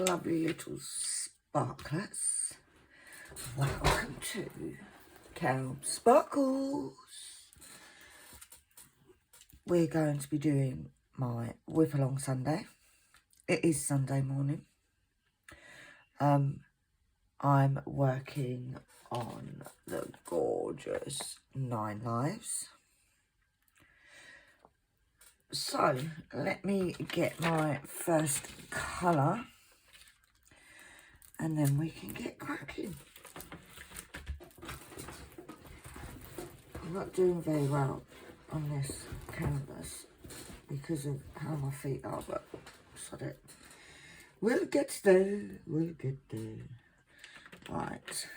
lovely little sparklers. Welcome to Cow Sparkles. We're going to be doing my whip along Sunday. It is Sunday morning. I'm working on the gorgeous 9 Lives. So let me get my first colour and then we can get cracking. I'm not doing very well on this canvas because of how my feet are, but sod it. We'll get there, we'll get there. Right,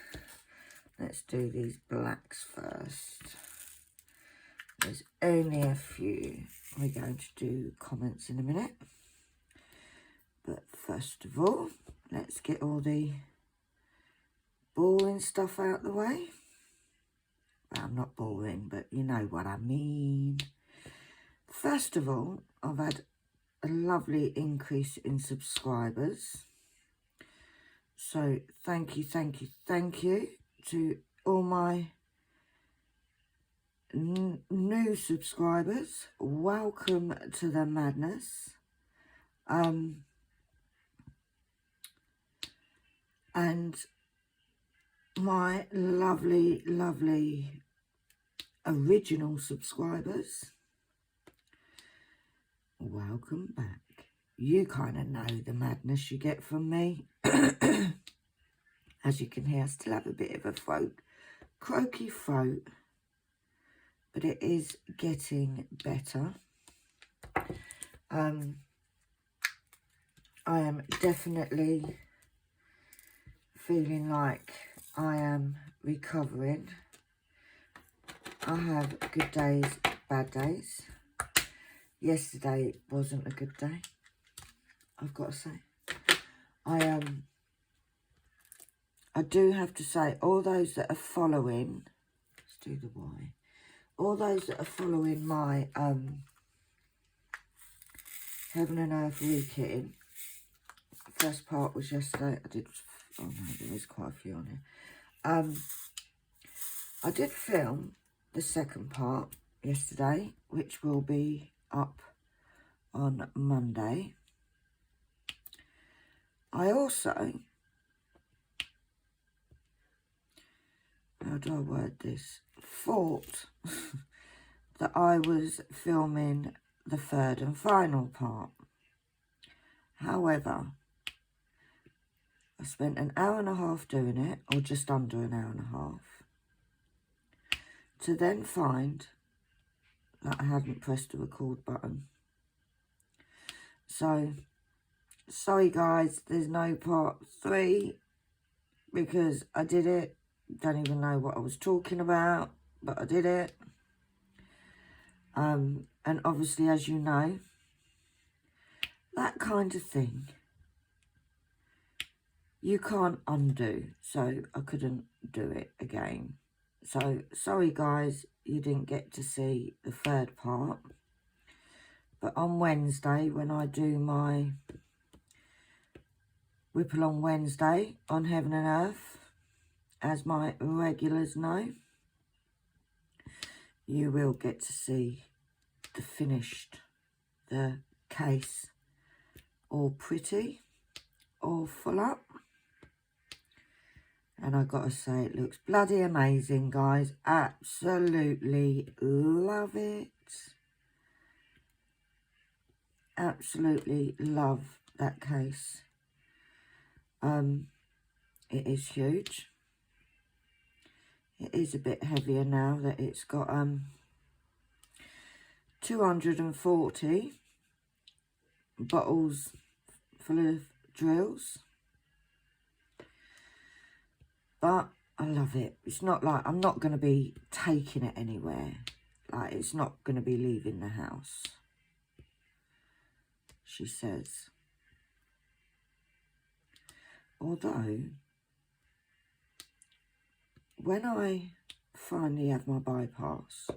let's do these blacks first. There's only a few. We're going to do comments in a minute. But first of all, let's get all the boring stuff out the way. Well, not boring, but you know what I mean. First of all, I've had a lovely increase in subscribers. So thank you to all my new subscribers. Welcome to the madness. And my lovely original subscribers, welcome back. You kind of know the madness you get from me. As you can hear, I still have a bit of a croaky throat, but it is getting better. I am definitely feeling like I am recovering. I have good days, bad days. Yesterday wasn't a good day, I've got to say. I do have to say, all those that are following, let's do the Y. All those that are following my Heaven and Earth rekitting. First part was yesterday. I did, oh no, there is quite a few on here. I did film the second part yesterday, which will be up on Monday. I also, how do I word this, thought that I was filming the third and final part. However, I spent an hour and a half doing it, or just under an hour and a half, to then find that I hadn't pressed the record button. So, sorry guys, there's no part 3, because I did it. Don't even know what I was talking about, but I did it. And obviously, as you know, that kind of thing you can't undo, so I couldn't do it again. So sorry guys, you didn't get to see the third part, but on Wednesday, when I do my Whip Along Wednesday on Heaven and Earth, as my regulars know, you will get to see the finished, the case, all pretty, all full up. And I gotta say, it looks bloody amazing, guys. Absolutely love it. Absolutely love that case. It is huge. It is a bit heavier now that it's got 240 bottles full of drills. But I love it. It's not like I'm not going to be taking it anywhere. Like, it's not going to be leaving the house, she says. Although, when I finally have my bypass,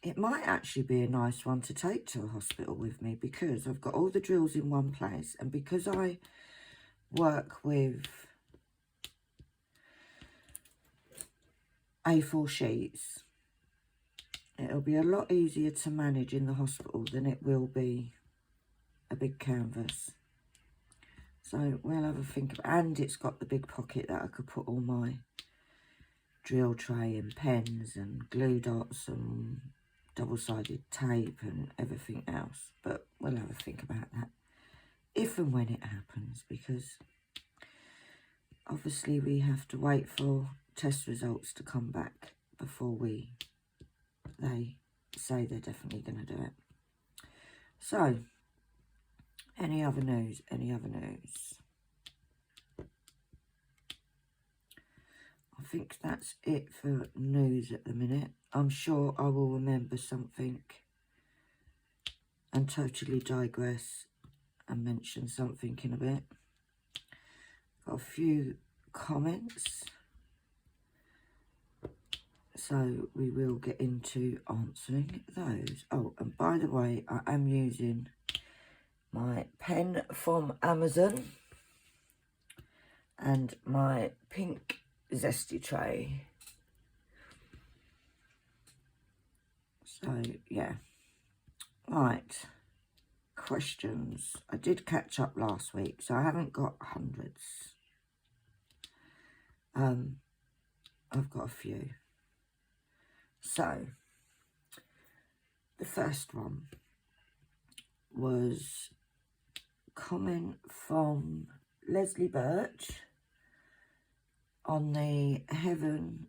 it might actually be a nice one to take to a hospital with me, because I've got all the drills in one place, and because I work with A4 sheets, it'll be a lot easier to manage in the hospital than it will be a big canvas. So we'll have a think of, and it's got the big pocket that I could put all my drill tray and pens and glue dots and double-sided tape and everything else. But we'll have a think about that if and when it happens, because obviously we have to wait for test results to come back before they say they're definitely going to do it. So, any other news? Any other news? I think that's it for news at the minute. I'm sure I will remember something and totally digress and mention something in a bit. Got a few comments, so we will get into answering those. Oh, and by the way, I am using my pen from Amazon and my pink zesty tray. So, yeah. Right. Questions. I did catch up last week, so I haven't got hundreds. I've got a few. So, the first one was comment from Leslie Birch on the Heaven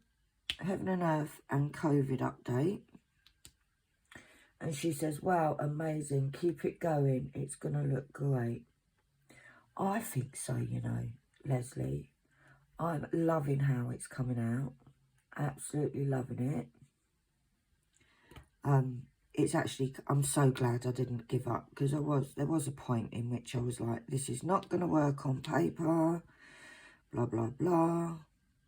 and Earth and COVID update. And she says, wow, amazing, keep it going, it's going to look great. I think so, you know, Leslie. I'm loving how it's coming out. Absolutely loving it. It's actually, I'm so glad I didn't give up, because there was a point in which I was like, this is not going to work on paper, blah, blah, blah.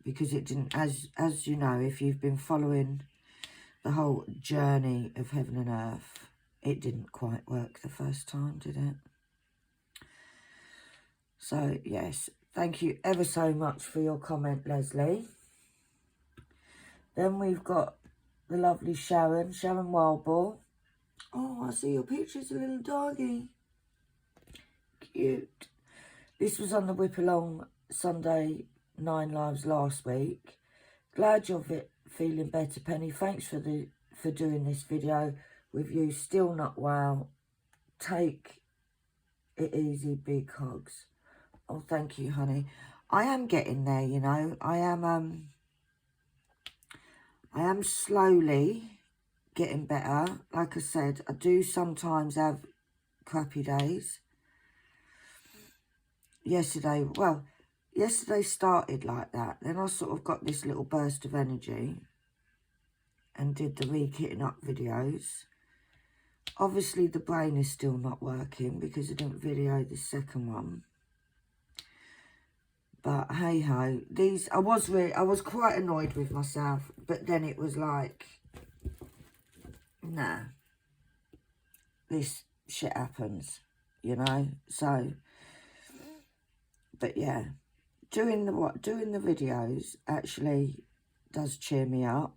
Because it didn't, as you know, if you've been following the whole journey of Heaven and Earth, it didn't quite work the first time, did it? So, yes, thank you ever so much for your comment, Leslie. Then we've got the lovely Sharon Wildball. Oh, I see your picture's a little doggy. Cute. This was on the WIP Along Sunday 9 Lives last week. Glad you're feeling better, Penny. Thanks for doing this video with you. Still not well. Take it easy, big hugs. Oh, thank you, honey. I am getting there, you know. I am slowly getting better. Like I said, I do sometimes have crappy days. Yesterday started like that. Then I sort of got this little burst of energy and did the re-kitting up videos. Obviously, the brain is still not working because I didn't video the second one. But hey ho, I was quite annoyed with myself, but then it was like, nah, this shit happens, you know. So, but yeah, doing the videos actually does cheer me up.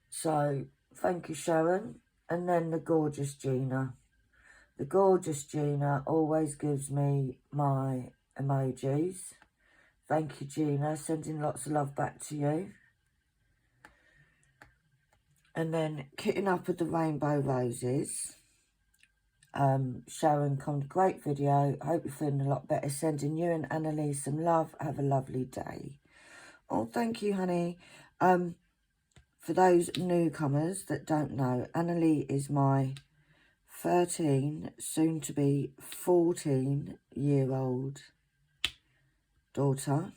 So thank you, Sharon. And then the gorgeous Gina. The gorgeous Gina always gives me my emojis. Thank you, Gina. Sending lots of love back to you. And then kitting up with the rainbow roses. Sharon, great video. Hope you're feeling a lot better. Sending you and Annalise some love. Have a lovely day. Oh, thank you, honey. For those newcomers that don't know, Annalise is my 13, soon to be 14-year-old daughter.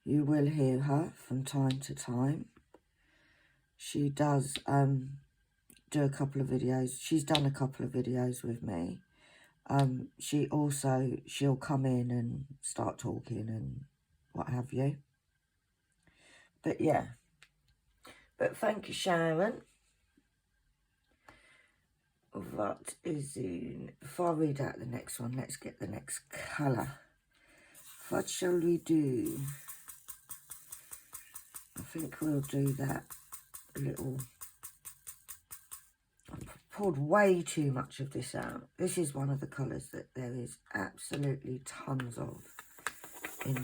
You will hear her from time to time. She does do a couple of videos. She's done a couple of videos with me. She'll come in and start talking and what have you. But yeah, But thank you, Sharon. What is in... Before I read out the next one, let's get the next colour. What shall we do? I think we'll do that little... I poured way too much of this out. This is one of the colours that there is absolutely tons of in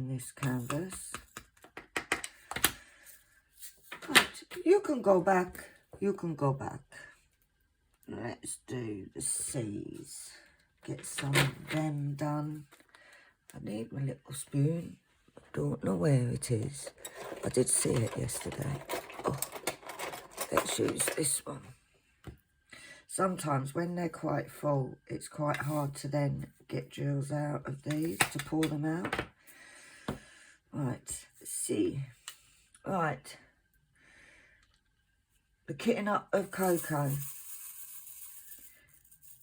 this canvas. But you can go back. You can go back. Let's do the C's. Get some of them done. I need my little spoon. I don't know where it is. I did see it yesterday. Oh, let's use this one. Sometimes when they're quite full, it's quite hard to then get drills out of these to pour them out. Right, let's see. Right. The Kitting Up of Cocoa.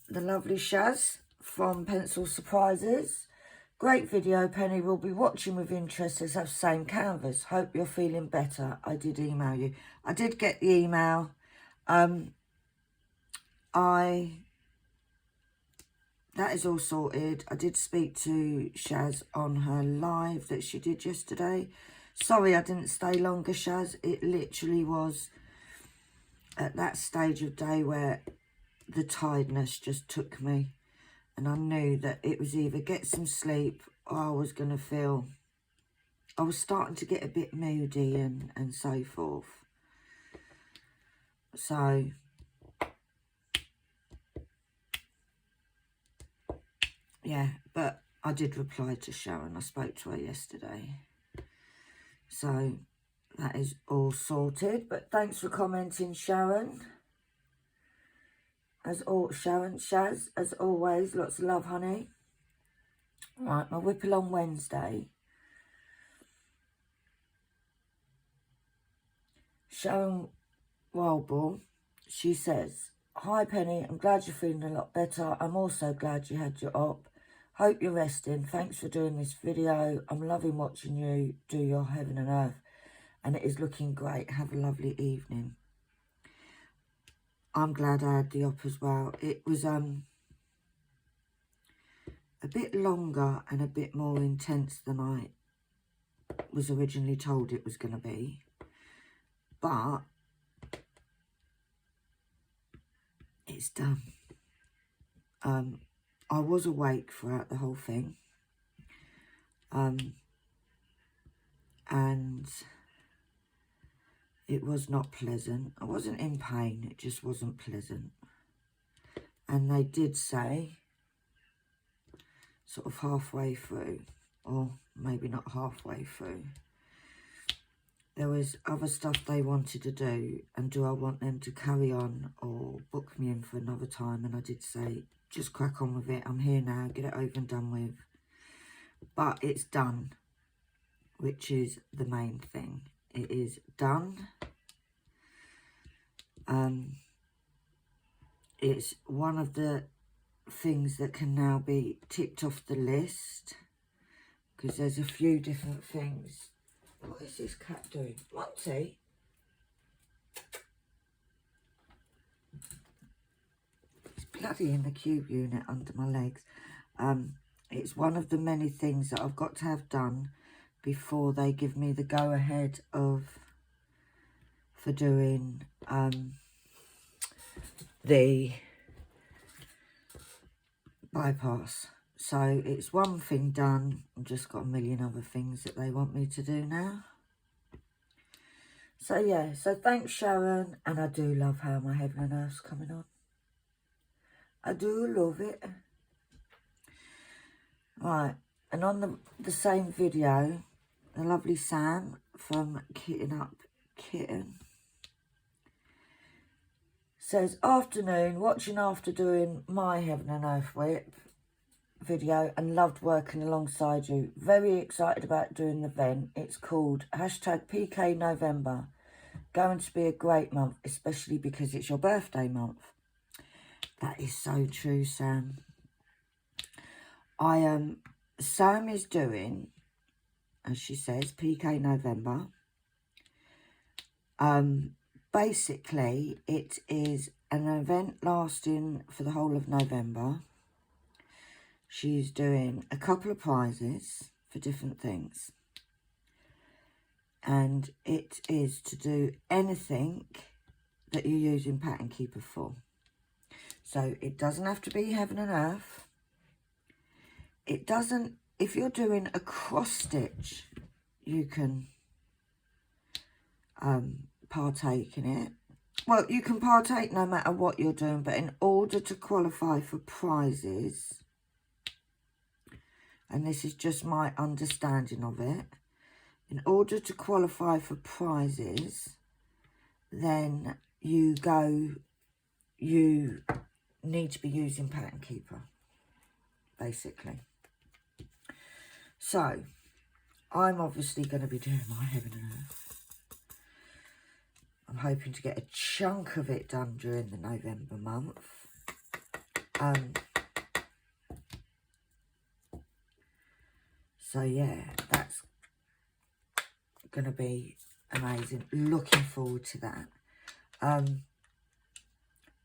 The lovely Shaz from Pencil Surprises. Great video, Penny. Will be watching with interest as have same canvas. Hope you're feeling better. I did email you. I did get the email. That is all sorted. I did speak to Shaz on her live that she did yesterday. Sorry I didn't stay longer, Shaz. It literally was at that stage of day where the tiredness just took me. And I knew that it was either get some sleep or I was going to feel... I was starting to get a bit moody and so forth. So... yeah, but I did reply to Sharon. I spoke to her yesterday. So that is all sorted. But thanks for commenting, Sharon. Sharon, Shaz, as always, lots of love, honey. Right, my WIP along Wednesday. Sharon Wildball, she says, "Hi Penny, I'm glad you're feeling a lot better. I'm also glad you had your op. Hope you're resting. Thanks for doing this video. I'm loving watching you do your heaven and earth. And it is looking great. Have a lovely evening." I'm glad I had the op as well. It was a bit longer and a bit more intense than I was originally told it was going to be. But it's done. I was awake throughout the whole thing. And it was not pleasant. I wasn't in pain. It just wasn't pleasant. And they did say, sort of halfway through, or maybe not halfway through, there was other stuff they wanted to do, and do I want them to carry on or book me in for another time? And I did say, just crack on with it. I'm here now. Get it over and done with. But it's done, which is the main thing. It is done. It's one of the things that can now be ticked off the list, because there's a few different things. What is this cat doing? Monty? It's bloody in the cube unit under my legs. It's one of the many things that I've got to have done before they give me the go-ahead for doing the bypass. So it's one thing done. I've just got a million other things that they want me to do now. So yeah, so thanks Sharon, and I do love how my heaven and earth's coming on. I do love it. Right, and on the same video, the lovely Sam from Kitting Up Kitten says, "Afternoon, watching after doing my heaven and earth WIP video and loved working alongside you. Very excited about doing the event. It's called #PK November. Going to be a great month, especially because it's your birthday month." That is so true, Sam. Sam is doing, as she says, PK November. Basically, it is an event lasting for the whole of November. She's doing a couple of prizes for different things. And it is to do anything that you're using Pattern Keeper for. So it doesn't have to be heaven and earth. It doesn't, if you're doing a cross stitch, you can partake in it. Well, you can partake no matter what you're doing, but in order to qualify for prizes, and this is just my understanding of it, in order to qualify for prizes, then you need to be using Pattern Keeper, basically. So, I'm obviously going to be doing my heaven and earth. I'm hoping to get a chunk of it done during the November month. So yeah, that's going to be amazing. Looking forward to that.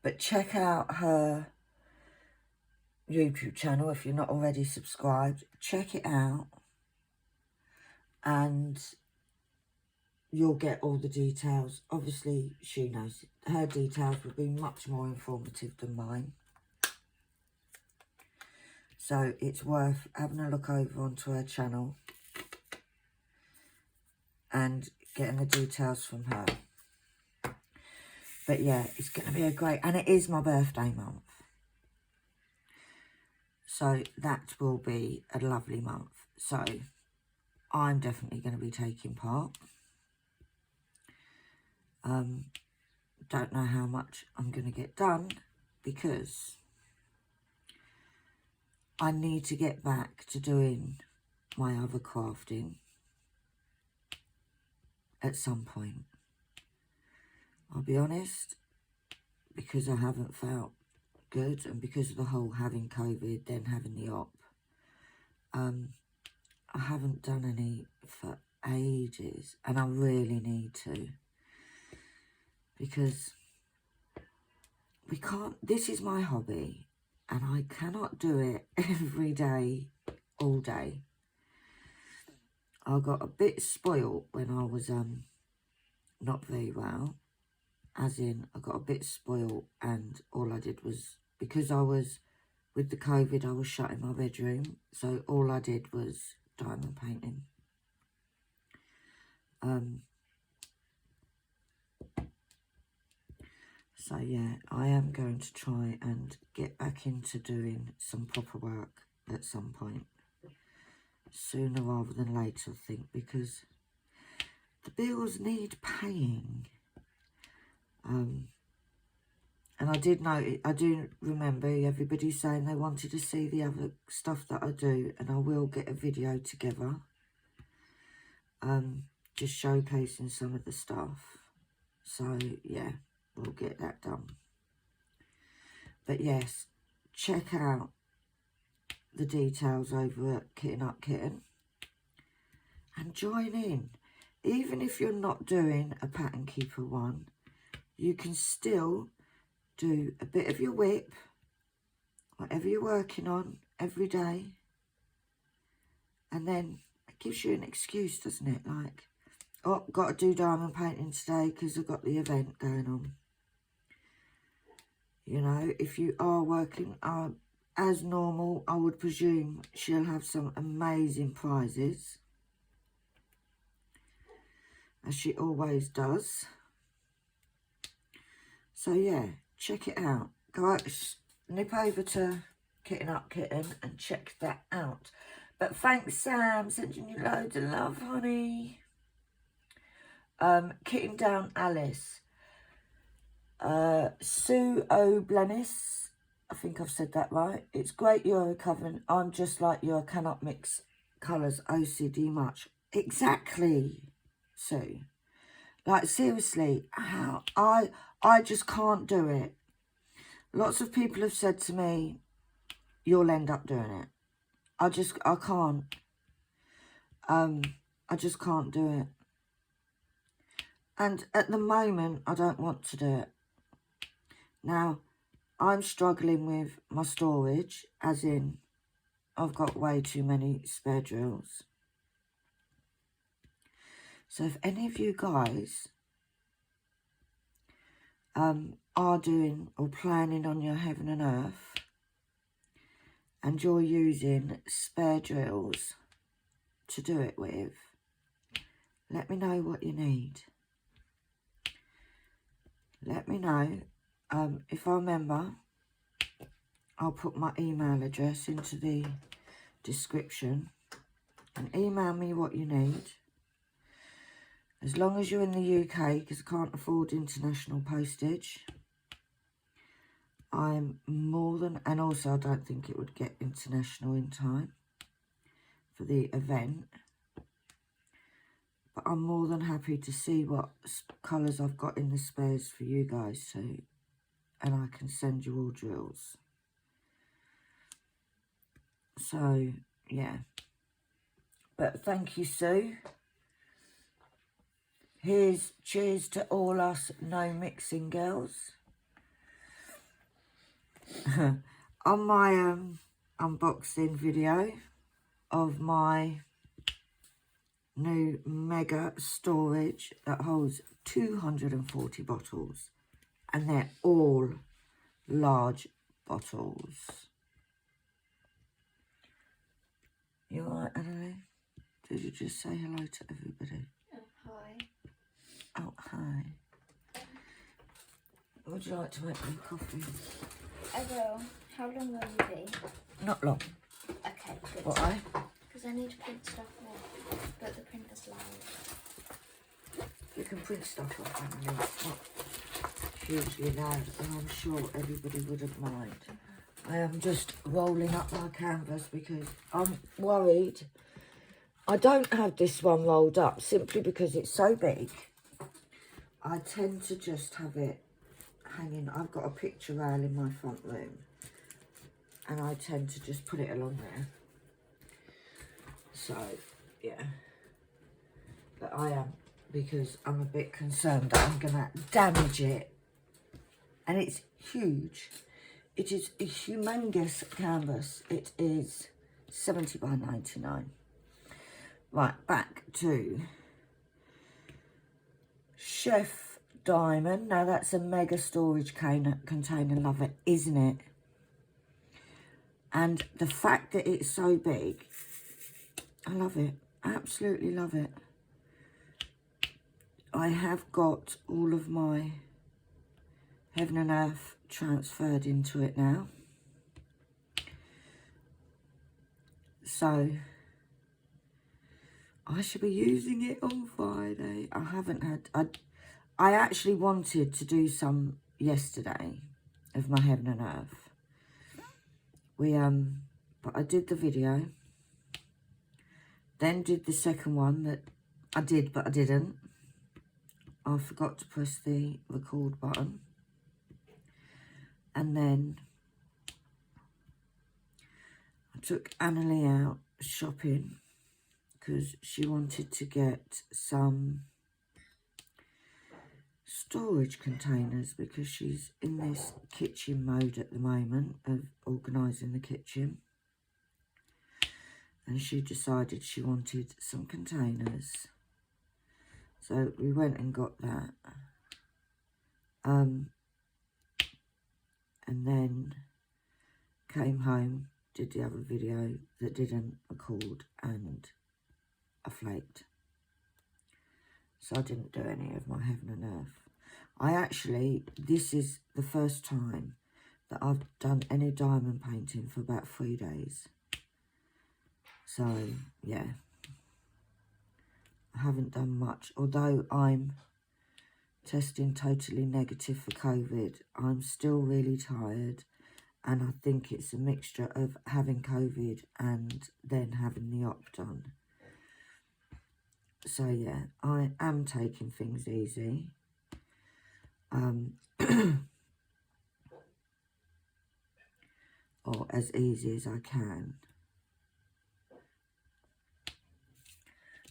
But check out her YouTube channel if you're not already subscribed. Check it out. And you'll get all the details. Obviously, she knows her details will be much more informative than mine. So it's worth having a look over onto her channel and getting the details from her. But yeah, it's going to be a great, and it is my birthday month. So that will be a lovely month. So I'm definitely going to be taking part. Don't know how much I'm going to get done because I need to get back to doing my other crafting at some point. I'll be honest, because I haven't felt good and because of the whole having COVID, then having the op, I haven't done any for ages, and I really need to, because we can't, this is my hobby and I cannot do it every day, all day. I got a bit spoilt when I was not very well, as in I got a bit spoilt, and all I did was, because I was with the COVID, I was shut in my bedroom, so all I did was diamond painting. So yeah, I am going to try and get back into doing some proper work at some point, sooner rather than later, I think, because the bills need paying. And I did know, I do remember everybody saying they wanted to see the other stuff that I do, and I will get a video together, just showcasing some of the stuff. So yeah, we'll get that done. But yes, check out the details over at Kitten Up Kitten and join in. Even if you're not doing a Pattern Keeper one, you can still do a bit of your WIP, whatever you're working on every day, and then it gives you an excuse, doesn't it? Like, oh, got to do diamond painting today because I've got the event going on. You know, if you are working as normal, I would presume she'll have some amazing prizes, as she always does. So yeah, check it out. Go out, nip over to Kitten Up Kitten and check that out. But thanks, Sam, sending you loads of love, honey. Kitten Down Alice. Sue O'Blennis, I think I've said that right. It's great you're recovering. I'm just like you, I cannot mix colours OCD much. Exactly, Sue. Like, seriously, how I just can't do it. Lots of people have said to me, you'll end up doing it. I can't. I just can't do it. And at the moment, I don't want to do it. Now, I'm struggling with my storage, as in I've got way too many spare drills. So if any of you guys are doing or planning on your heaven and earth, and you're using spare drills to do it with, let me know what you need. Let me know. If I remember, I'll put my email address into the description, and email me what you need. As long as you're in the UK, because I can't afford international postage, I'm more than, and also I don't think it would get international in time for the event, but I'm more than happy to see what colours I've got in the spares for you guys too, and I can send you all drills. So yeah, but thank you, Sue. Here's cheers to all us no mixing girls. On my unboxing video of my new mega storage that holds 240 bottles, and they're all large bottles. You alright, Annalie? Did you just say hello to everybody? Hi. Oh, hi. Would you like to make me coffee? I will. How long will you be? Not long. Okay, good. Why? Because I need to print stuff off, but the printer's loud. You can print stuff off, Annalie. It's not hugely loud, and I'm sure everybody wouldn't mind. I am just rolling up my canvas because I'm worried. I don't have this one rolled up simply because it's so big. I tend to just have it hanging. I've got a picture rail in my front room, and I tend to just put it along there. So, yeah. But I am, because I'm a bit concerned that I'm going to damage it. And it's huge. It is a humongous canvas. It is 70 by 99. Right, back to Chef Diamond. Now that's a mega storage container, love it, isn't it? And the fact that it's so big, I love it. Absolutely love it. I have got all of my heaven and earth transferred into it now. So I should be using it on Friday. I haven't had, I actually wanted to do some yesterday of my heaven and earth. But I did the video, then did the second one that I did, but I didn't. I forgot to press the record button. And then I took Annalie out shopping because she wanted to get some storage containers because she's in this kitchen mode at the moment of organising the kitchen. And she decided she wanted some containers. So we went and got that. And then came home, did the other video that didn't record, and I flaked. So I didn't do any of my heaven and earth. I actually, this is the first time that I've done any diamond painting for about 3 days. So, yeah. I haven't done much. Although I'm testing totally negative for COVID, I'm still really tired. And I think it's a mixture of having COVID and then having the op done. So, yeah, I am taking things easy. Or as easy as I can.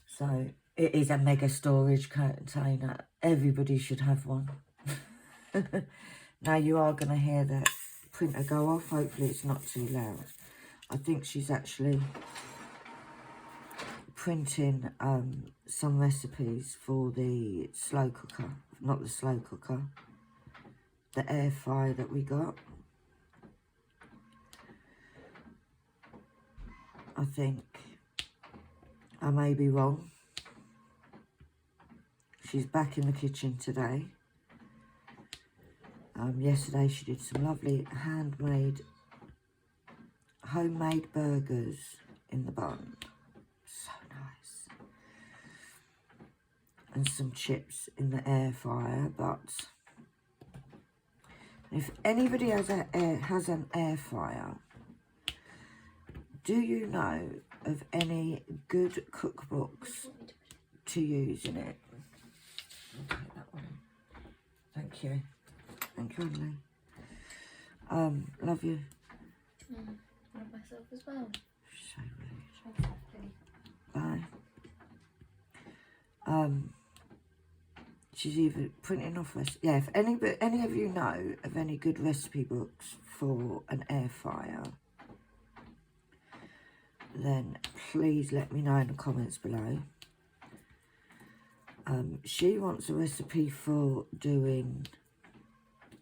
So, It is a mega storage container. Everybody should have one. Now you are going to hear that printer go off. Hopefully it's not too loud. I think she's actually printing some recipes for the slow cooker. Not the slow cooker. The air fryer that we got. I think. I may be wrong. She's back in the kitchen today. Yesterday she did some lovely homemade burgers in the bun. So nice. And some chips in the air fryer. But if anybody has an air fryer, do you know of any good cookbooks to use in it? I'll take that one. Thank you. Thank you, Emily. Love you. Love myself as well. So rude. Bye. She's either printing off yeah, if any of you know of any good recipe books for an air fryer, then please let me know in the comments below. She wants a recipe for doing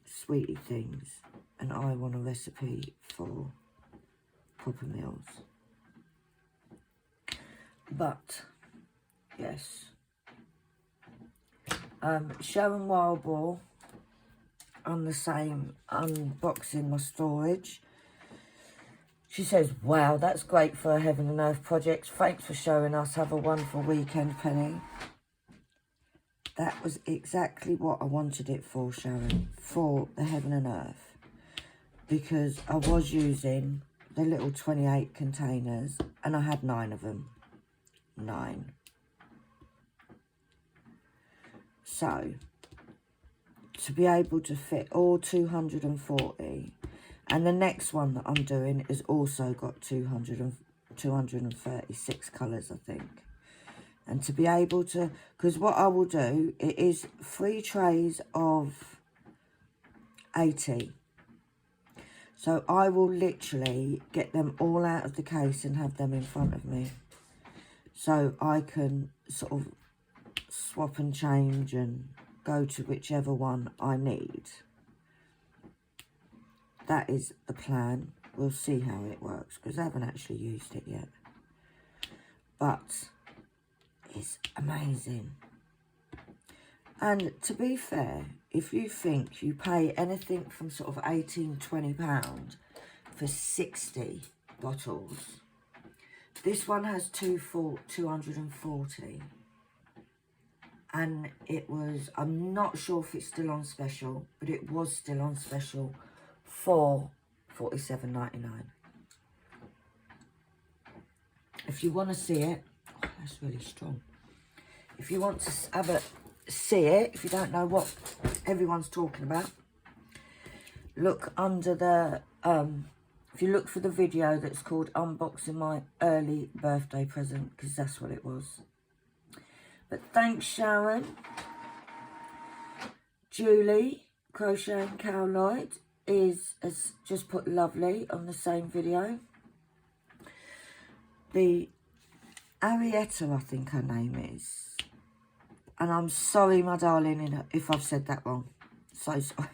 sweetie things, and I want a recipe for proper meals. But yes, Sharon Wildball on the same unboxing my storage. She says, wow, that's great for a Heaven and Earth project. Thanks for showing us. Have a wonderful weekend, Penny. That was exactly what I wanted it for, Sharon, for the Heaven and Earth. Because I was using the little 28 containers, and I had 9 of them. 9. So, to be able to fit all 240, and the next one that I'm doing is also got 236 colours, I think. And to be able to, because what I will do, it is 3 trays of 80. So I will literally get them all out of the case and have them in front of me. So I can sort of swap and change and go to whichever one I need. That is the plan. We'll see how it works, because I haven't actually used it yet. But it's amazing. And to be fair, if you think you pay anything from sort of £18–20 for 60 bottles, this one has 240. And it was, I'm not sure if it's still on special, but it was still on special for £47.99. If you want to see it, oh, that's really strong. If you want to have a see it, if you don't know what everyone's talking about, look under the, if you look for the video that's called Unboxing My Early Birthday Present, because that's what it was. But thanks, Sharon. Julie, Crocheting Cow Lloyd, has just put lovely on the same video. The Arietta, I think her name is. And I'm sorry, my darling, if I've said that wrong. So sorry.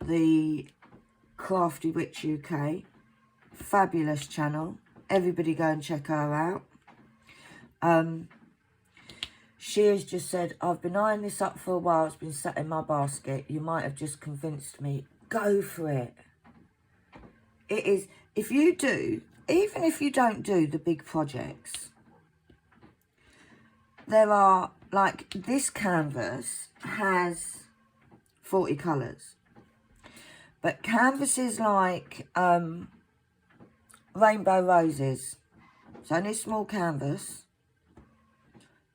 The Crafty Witch UK. Fabulous channel. Everybody go and check her out. She has just said, I've been eyeing this up for a while. It's been sat in my basket. You might have just convinced me. Go for it. It is, if you do, even if you don't do the big projects, there are, like, this canvas has 40 colours. But canvases like Rainbow Roses, it's only a small canvas,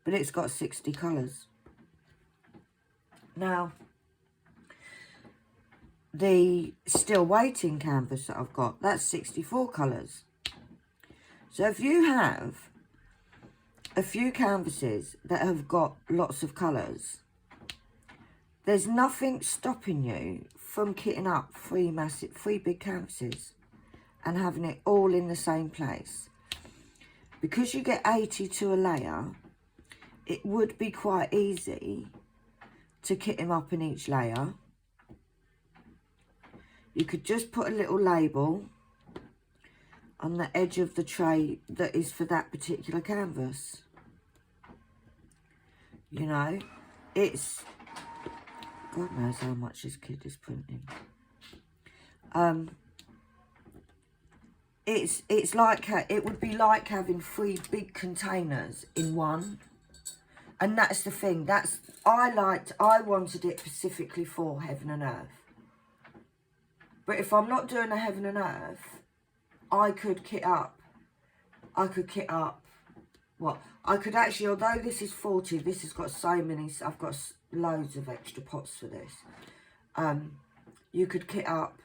but it's got 60 colours. Now, the Still Waiting canvas that I've got, that's 64 colours. So if you have a few canvases that have got lots of colours, there's nothing stopping you from kitting up three big canvases and having it all in the same place. Because you get 80 to a layer, it would be quite easy to kit them up in each layer. You could just put a little label on the edge of the tray that is for that particular canvas. You know, it's, God knows how much this kid is printing. It's like, it would be like having 3 big containers in one. And that's the thing, I wanted it specifically for Heaven and Earth. But if I'm not doing a Heaven and Earth, I could kit up, what? I could actually, although this is 40, this has got so many, I've got loads of extra pots for this. You could kit up,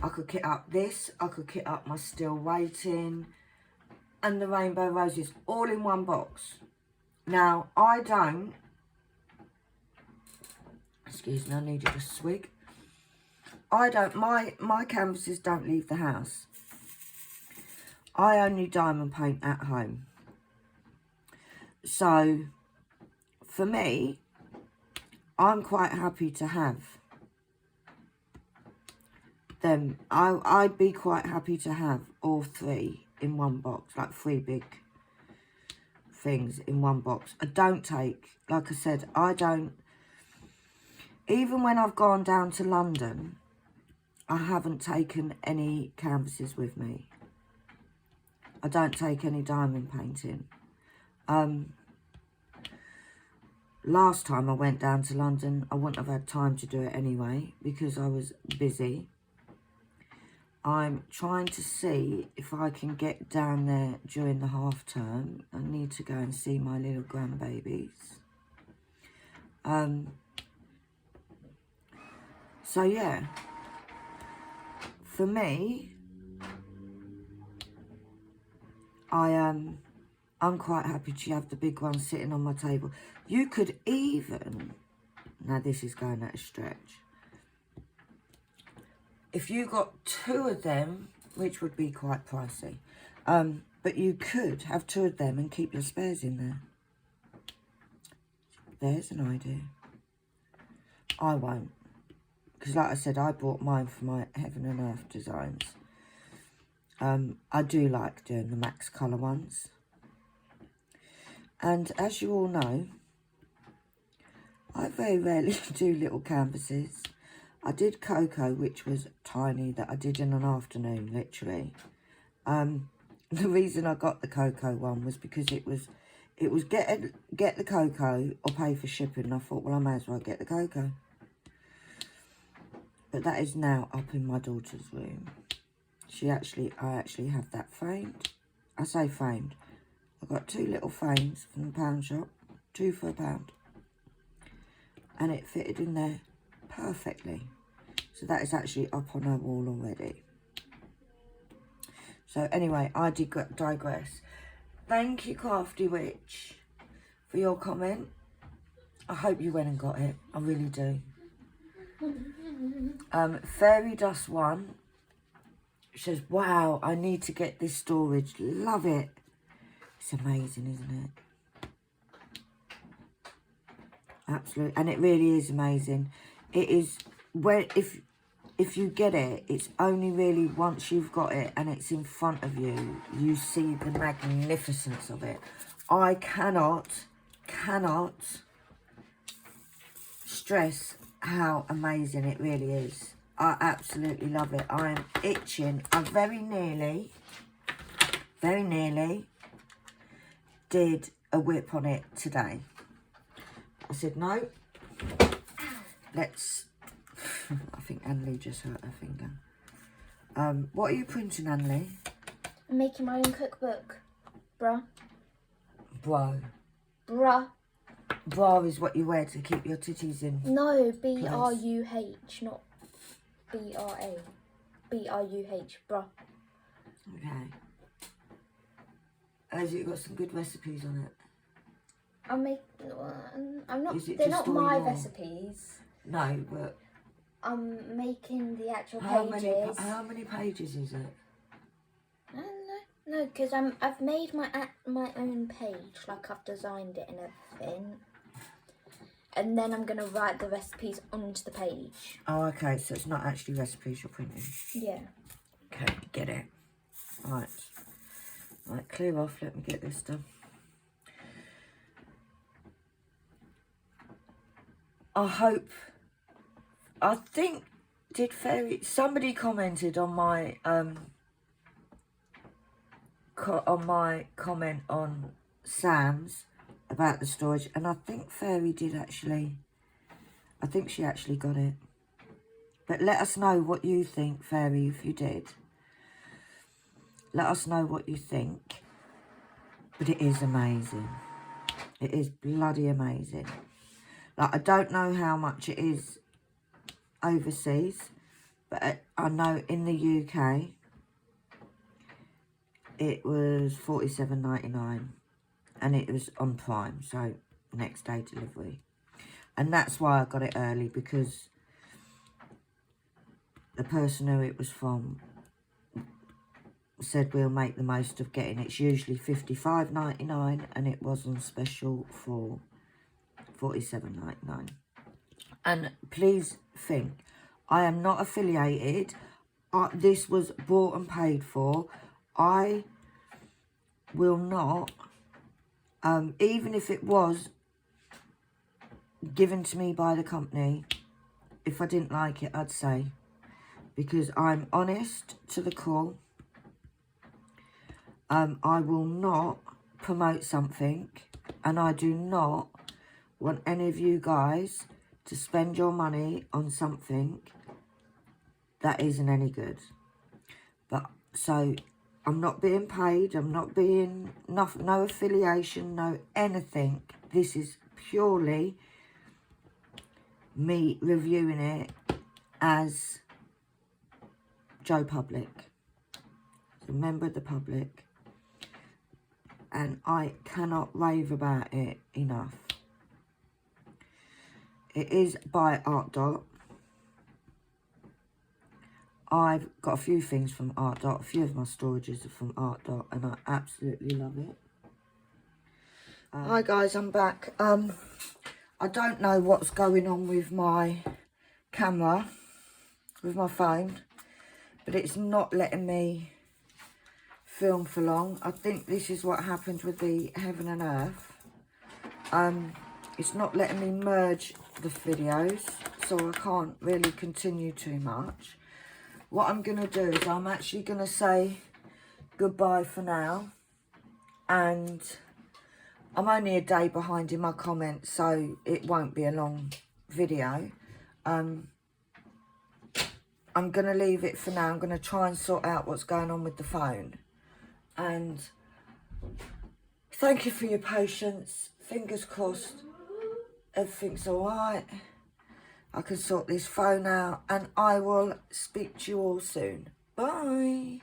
I could kit up this, I could kit up my Still Waiting and the Rainbow Roses all in one box. Now, I don't, excuse me, I needed a swig. I don't, my canvases don't leave the house. I only diamond paint at home. So, for me, I'm quite happy to have them. I'd be quite happy to have all 3 in one box, like 3 big things in one box. I don't take, like I said, I don't, even when I've gone down to London, I haven't taken any canvases with me. I don't take any diamond painting. Last time I went down to London, I wouldn't have had time to do it anyway because I was busy. I'm trying to see if I can get down there during the half term. I need to go and see my little grandbabies. So yeah, for me, I'm quite happy to have the big one sitting on my table. You could even, now this is going at a stretch, if you got 2 of them, which would be quite pricey, but you could have 2 of them and keep your spares in there. There's an idea. I won't, because like I said, I bought mine for my Heaven and Earth designs. I do like doing the max colour ones. And as you all know, I very rarely do little canvases. I did Cocoa, which was tiny, that I did in an afternoon, literally. The reason I got the Cocoa one was because it was get the Cocoa or pay for shipping. And I thought, well, I may as well get the Cocoa. But that is now up in my daughter's room. I actually have that framed. I say framed. I've got 2 little frames from the pound shop, 2 for £1. And it fitted in there perfectly. So that is actually up on her wall already. So anyway, I digress. Thank you, Crafty Witch, for your comment. I hope you went and got it. I really do. Fairy Dust 1 says, wow, I need to get this storage. Love it. It's amazing, isn't it? Absolutely. And it really is amazing. It is, where if you get it, it's only really once you've got it and it's in front of you, you see the magnificence of it. I cannot stress how amazing it really is. I absolutely love it. I am itching. I very nearly did a WIP on it today. I said, no, let's, I think Anne-Lee just hurt her finger. What are you printing, Anne-Lee? I'm making my own cookbook, bruh. Bro. Bruh. Bra is what you wear to keep your titties in. No, B-R-U-H, not B-R-A. B-R-U-H, bruh. Okay. Has it got some good recipes on it? I'll make. I'm not. Is it They're just not all my your- recipes. No, but I'm making the actual how pages. many pages is it? No, because I've made my own page, like I've designed it and everything, and then I'm gonna write the recipes onto the page. Oh, okay. So it's not actually recipes you're printing. Yeah. Okay, get it. Right. Right, clear off. Let me get this done. I think, somebody commented on my, comment on Sam's about the storage, and I think Fairy did actually, I think she actually got it. But let us know what you think, Fairy, if you did. Let us know what you think. But it is amazing. It is bloody amazing. Like, I don't know how much it is overseas, but I know in the UK it was $47.99, and it was on Prime, so next day delivery. And that's why I got it early, because the person who it was from said we'll make the most of getting it. It's usually $55.99, and it was on special for $47.99. And please think, I am not affiliated. This was bought and paid for. I will not, even if it was given to me by the company, if I didn't like it, I'd say, because I'm honest to the core. I will not promote something, and I do not want any of you guys to spend your money on something that isn't any good. But so I'm not being paid, I'm not being no affiliation, no anything. This is purely me reviewing it as Joe Public, a member of the public, and I cannot rave about it enough. It is by Art Dot. I've got a few things from Art Dot. A few of my storages are from Art Dot, and I absolutely love it. Hi guys, I'm back. I don't know what's going on with my camera, with my phone, but it's not letting me film for long. I think this is what happened with the Heaven and Earth. It's not letting me merge the videos, so I can't really continue too much. What I'm going to do is I'm actually going to say goodbye for now, and I'm only a day behind in my comments, so it won't be a long video. I'm going to leave it for now. I'm going to try and sort out what's going on with the phone, and thank you for your patience. Fingers crossed everything's all right. I can sort this phone out, and I will speak to you all soon. Bye.